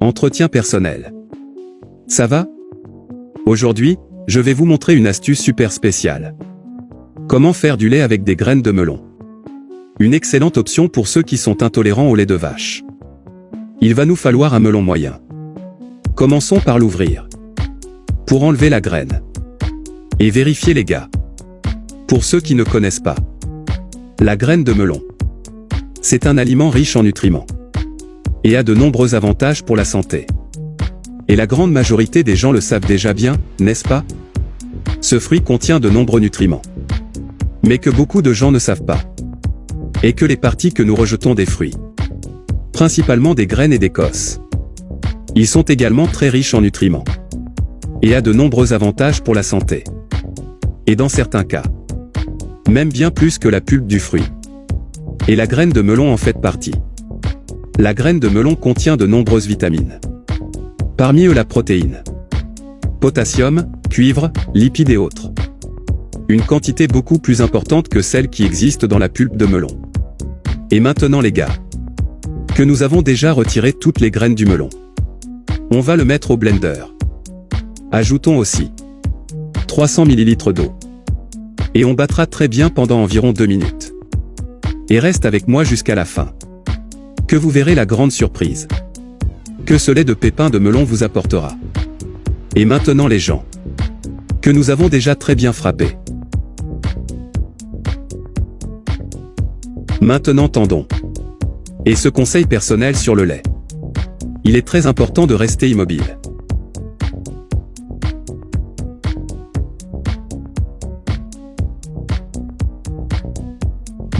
Entretien personnel. Ça va? Aujourd'hui, je vais vous montrer une astuce super spéciale. Comment faire du lait avec des graines de melon. Une excellente option pour ceux qui sont intolérants au lait de vache. Il va nous falloir un melon moyen. Commençons par l'ouvrir. Pour enlever la graine. Et vérifier les gars. Pour ceux qui ne connaissent pas. La graine de melon. C'est un aliment riche en nutriments. Et a de nombreux avantages pour la santé. Et la grande majorité des gens le savent déjà bien, n'est-ce pas? Ce fruit contient de nombreux nutriments. Mais que beaucoup de gens ne savent pas. Et que les parties que nous rejetons des fruits. Principalement des graines et des cosses. Ils sont également très riches en nutriments. Et a de nombreux avantages pour la santé. Et dans certains cas, même bien plus que la pulpe du fruit. Et la graine de melon en fait partie. La graine de melon contient de nombreuses vitamines. Parmi eux la protéine, potassium, cuivre, lipides et autres. Une quantité beaucoup plus importante que celle qui existe dans la pulpe de melon. Et maintenant les gars, que nous avons déjà retiré toutes les graines du melon. On va le mettre au blender. Ajoutons aussi 300 ml d'eau. Et on battra très bien pendant environ 2 minutes. Et reste avec moi jusqu'à la fin. Que vous verrez la grande surprise. Que ce lait de pépins de melon vous apportera. Et maintenant les gens. Que nous avons déjà très bien frappé. Maintenant tendons. Et ce conseil personnel sur le lait. Il est très important de rester immobile.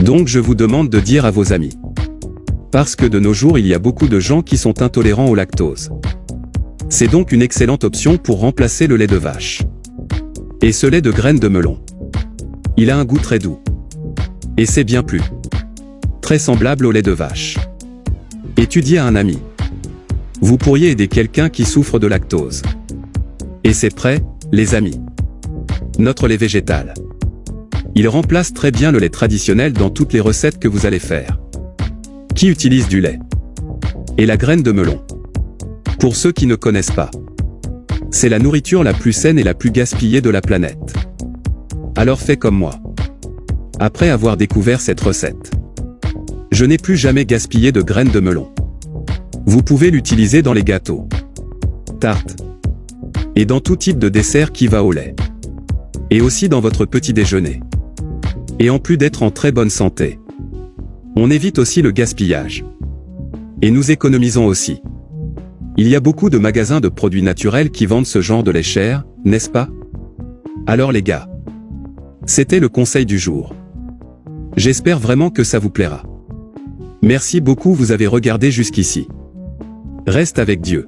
Donc je vous demande de dire à vos amis. Parce que de nos jours il y a beaucoup de gens qui sont intolérants au lactose. C'est donc une excellente option pour remplacer le lait de vache. Et ce lait de graines de melon. Il a un goût très doux. Et c'est bien plus. Très semblable au lait de vache. Étudiez à un ami. Vous pourriez aider quelqu'un qui souffre de lactose. Et c'est prêt, les amis. Notre lait végétal. Il remplace très bien le lait traditionnel dans toutes les recettes que vous allez faire. Qui utilise du lait? Et la graine de melon. Pour ceux qui ne connaissent pas. C'est la nourriture la plus saine et la plus gaspillée de la planète. Alors fais comme moi. Après avoir découvert cette recette. Je n'ai plus jamais gaspillé de graines de melon. Vous pouvez l'utiliser dans les gâteaux, tartes, et dans tout type de dessert qui va au lait. Et aussi dans votre petit déjeuner. Et en plus d'être en très bonne santé, on évite aussi le gaspillage. Et nous économisons aussi. Il y a beaucoup de magasins de produits naturels qui vendent ce genre de lait cher, n'est-ce pas? Alors les gars, c'était le conseil du jour. J'espère vraiment que ça vous plaira. Merci beaucoup, vous avez regardé jusqu'ici. Reste avec Dieu.